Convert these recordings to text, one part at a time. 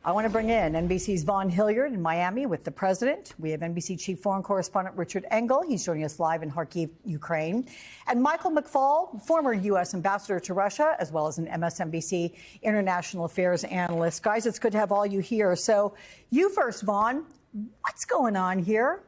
I want to bring in NBC's Vaughn Hilliard in Miami with the president. We have NBC chief foreign correspondent Richard Engel. He's joining us live in Kharkiv, Ukraine. And Michael McFaul, former U.S. ambassador to Russia, as well as an MSNBC international affairs analyst. Guys, it's good to have all you here. So you first, Vaughn. What's going on here?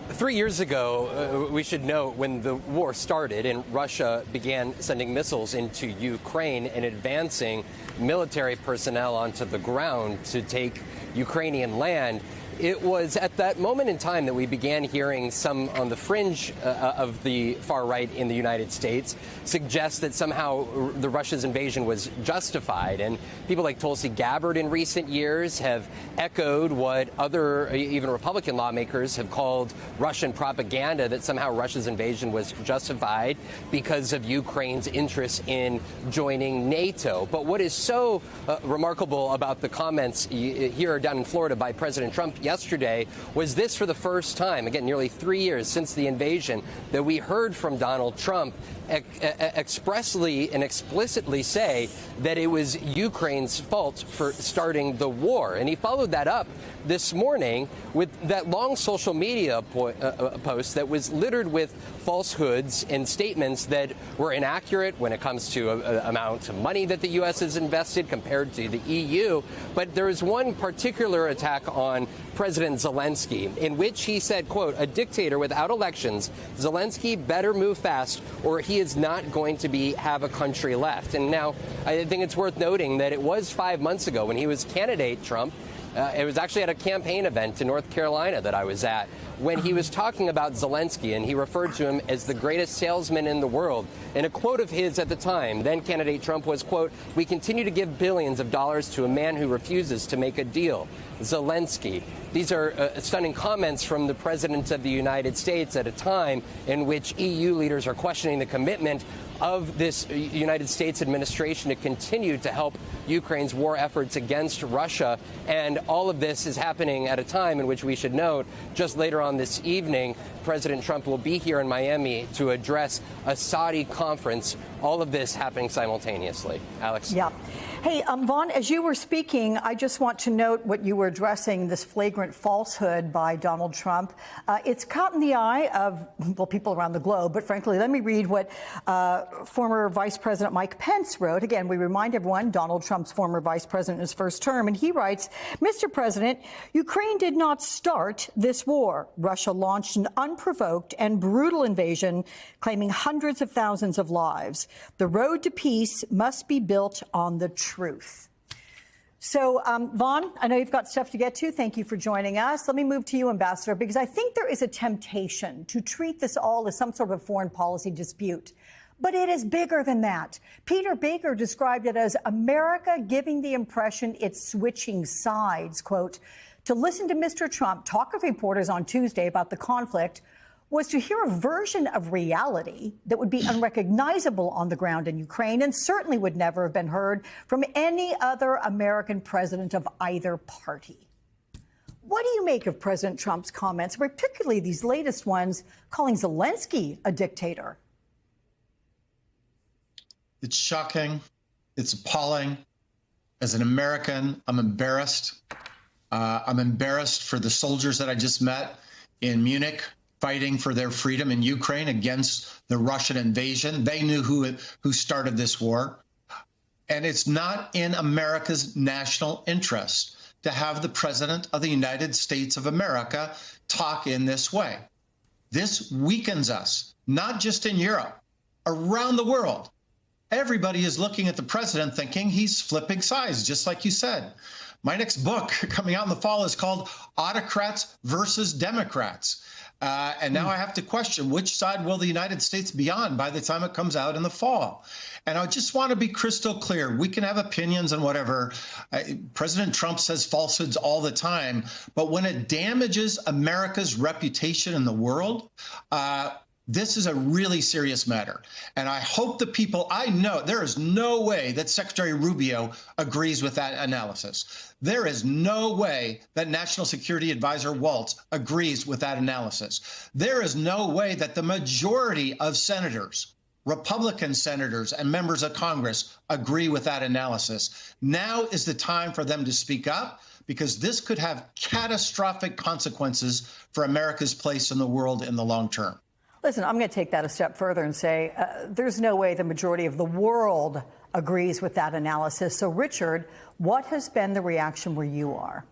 3 years ago, we should note, when the war started and Russia began sending missiles into Ukraine and advancing military personnel onto the ground to take Ukrainian land, it was at that moment in time that we began hearing some on the fringe of the far right in the United States suggest that somehow the Russia's invasion was justified. And people like Tulsi Gabbard in recent years have echoed what other, even Republican lawmakers, have called Russian propaganda, that somehow Russia's invasion was justified because of Ukraine's interest in joining NATO. But what is so remarkable about the comments here down in Florida by President Trump yesterday was this: for the first time, again, nearly 3 years since the invasion, that we heard from Donald Trump expressly and explicitly say that it was Ukraine's fault for starting the war. And he followed that up this morning with that long social media post that was littered with falsehoods and statements that were inaccurate when it comes to amount of money that the U.S. has invested compared to the EU. But there is one particular attack on President Zelensky, in which he said, quote, "A dictator without elections, Zelensky better move fast or he is not going to have a country left." And now I think it's worth noting that it was 5 months ago when he was candidate Trump. It was actually at a campaign event in North Carolina that I was at, when he was talking about Zelensky, and he referred to him as the greatest salesman in the world. And a quote of his at the time, then candidate Trump, was, quote, "We continue to give billions of dollars to a man who refuses to make a deal. Zelensky." These are stunning comments from the President of the United States at a time in which EU leaders are questioning the commitment of this United States administration to continue to help Ukraine's war efforts against Russia. And all of this is happening at a time in which we should note, just later on this evening, President Trump will be here in Miami to address a Saudi conference. All of this happening simultaneously. Alex? Yeah. Hey, Vaughn, as you were speaking, I just want to note what you were addressing, this flagrant falsehood by Donald Trump. It's caught in the eye of, well, people around the globe. But frankly, let me read what former Vice President Mike Pence wrote. Again, we remind everyone, Donald Trump's former vice president in his first term. And he writes, "Mr. President, Ukraine did not start this war. Russia launched an unprovoked and brutal invasion, claiming hundreds of thousands of lives. The road to peace must be built on the truth." So, Vaughn, I know you've got stuff to get to. Thank you for joining us. Let me move to you, Ambassador, because I think there is a temptation to treat this all as some sort of foreign policy dispute. But it is bigger than that. Peter Baker described it as America giving the impression it's switching sides. Quote, "To listen to Mr. Trump talk with reporters on Tuesday about the conflict was to hear a version of reality that would be unrecognizable on the ground in Ukraine and certainly would never have been heard from any other American president of either party." What do you make of President Trump's comments, particularly these latest ones calling Zelensky a dictator? It's shocking. It's appalling. As an American, I'm embarrassed. I'm embarrassed for the soldiers that I just met in Munich, fighting for their freedom in Ukraine against the Russian invasion. They knew who started this war. And it's not in America's national interest to have the President of the United States of America talk in this way. This weakens us, not just in Europe, around the world. Everybody is looking at the president thinking he's flipping sides, just like you said. My next book coming out in the fall is called Autocrats versus Democrats. And now I have to question, which side will the United States be on by the time it comes out in the fall? And I just want to be crystal clear. We can have opinions on whatever. President Trump says falsehoods all the time. But when it damages America's reputation in the world, this is a really serious matter. And I hope the people, I know there is no way that Secretary Rubio agrees with that analysis. There is no way that National Security Advisor Waltz agrees with that analysis. There is no way that the majority of senators Republican senators and members of Congress agree with that analysis. Now is the time for them to speak up, because this could have catastrophic consequences for America's place in the world in the long term. Listen, I'm going to take that a step further and say there's no way the majority of the world agrees with that analysis. So, Richard, what has been the reaction where you are?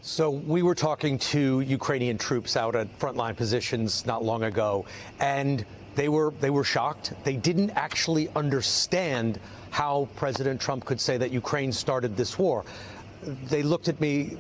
So we were talking to Ukrainian troops out at frontline positions not long ago, and they were shocked. They didn't actually understand how President Trump could say that Ukraine started this war. They looked at me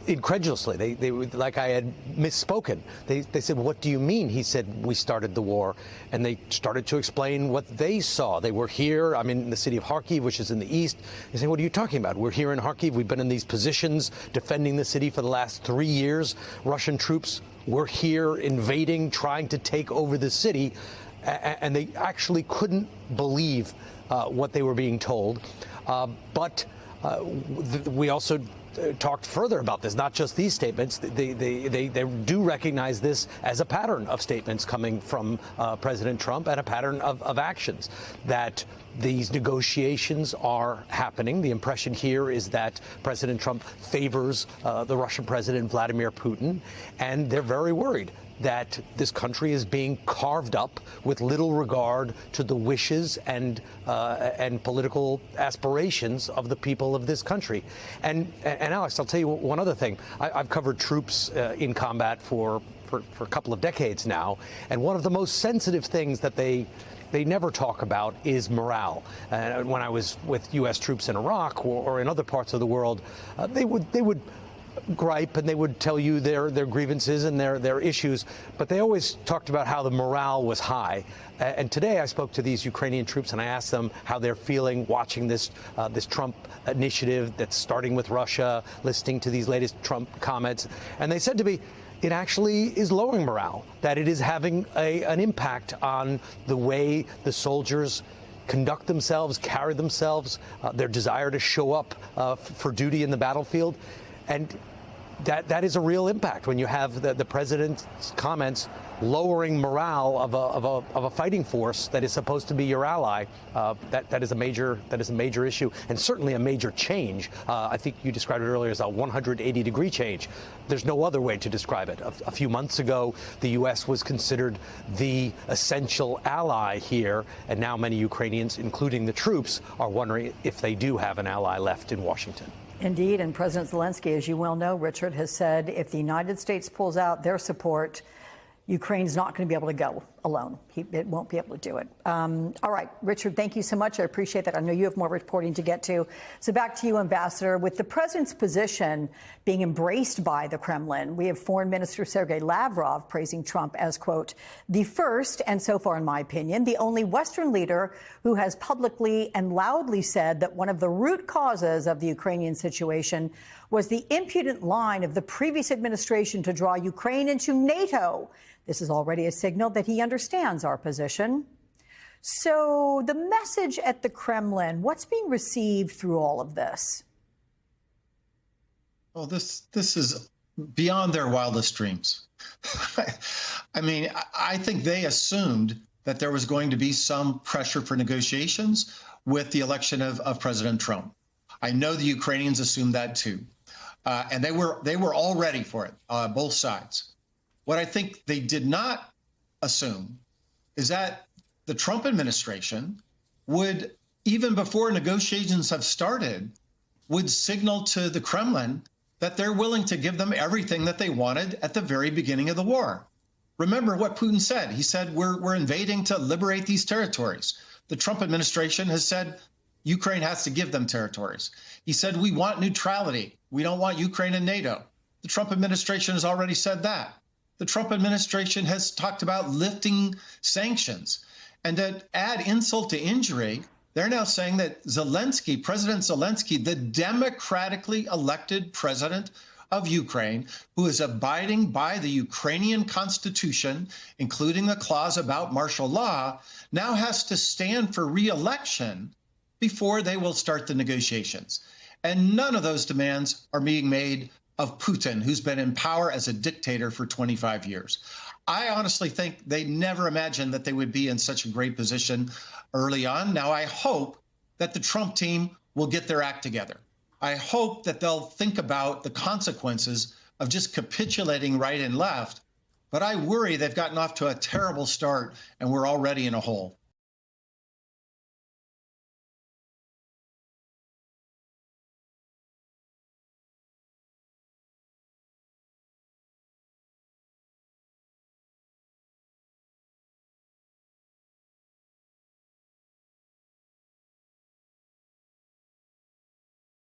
incredulously. They were like I had misspoken. They said, "What do you mean?" He said, "We started the war." And they started to explain what they saw. They were here. I'm in the city of Kharkiv, which is in the east. They said, "What are you talking about? We're here in Kharkiv. We've been in these positions defending the city for the last 3 years. Russian troops were here invading, trying to take over the city." And they actually couldn't believe what they were being told. But we also talked further about this, not just these statements. They do recognize this as a pattern of statements coming from President Trump and a pattern of actions, that these negotiations are happening. The impression here is that President Trump favors the Russian President Vladimir Putin, and they're very worried that this country is being carved up with little regard to the wishes and political aspirations of the people of this country. And Alex, I'll tell you one other thing. I've covered troops in combat for a couple of decades now, and one of the most sensitive things that they never talk about is morale. When I was with U.S. troops in Iraq or in other parts of the world, they would gripe and they would tell you their grievances and their issues, but they always talked about how the morale was high. And today I spoke to these Ukrainian troops and I asked them how they're feeling watching this Trump initiative that's starting with Russia, listening to these latest Trump comments. And they said to me, it actually is lowering morale, that it is having an impact on the way the soldiers conduct themselves, carry themselves, their desire to show up for duty in the battlefield. And that is a real impact when you have the president's comments lowering morale of a fighting force that is supposed to be your ally. That is a major issue, and certainly a major change. I think you described it earlier as a 180-degree change. There's no other way to describe it. A few months ago, the U.S. was considered the essential ally here, and now many Ukrainians, including the troops, are wondering if they do have an ally left in Washington. Indeed, and President Zelensky, as you well know, Richard, has said if the United States pulls out their support, Ukraine's not going to be able to go alone. It won't be able to do it. All right, Richard, thank you so much. I appreciate that. I know you have more reporting to get to. So back to you, Ambassador. With the president's position being embraced by the Kremlin, we have Foreign Minister Sergei Lavrov praising Trump as, quote, the first, and so far, in my opinion, the only Western leader who has publicly and loudly said that one of the root causes of the Ukrainian situation was the impudent line of the previous administration to draw Ukraine into NATO. This is already a signal that he understands our position. So the message at the Kremlin, what's being received through all of this? Well, this is beyond their wildest dreams. I mean, I think they assumed that there was going to be some pressure for negotiations with the election of President Trump. I know the Ukrainians assumed that too. And they were all ready for it, both sides. What I think they did not assume is that the Trump administration would, even before negotiations have started, would signal to the Kremlin that they're willing to give them everything that they wanted at the very beginning of the war. Remember what Putin said. He said, we're invading to liberate these territories. The Trump administration has said Ukraine has to give them territories. He said, we want neutrality. We don't want Ukraine in NATO. The Trump administration has already said that. The Trump administration has talked about lifting sanctions. And to add insult to injury, they're now saying that Zelensky, President Zelensky, the democratically elected president of Ukraine, who is abiding by the Ukrainian constitution, including the clause about martial law, now has to stand for re-election before they will start the negotiations. And none of those demands are being made of Putin, who's been in power as a dictator for 25 years. I honestly think they never imagined that they would be in such a great position early on. Now, I hope that the Trump team will get their act together. I hope that they'll think about the consequences of just capitulating right and left. But I worry they've gotten off to a terrible start and we're already in a hole.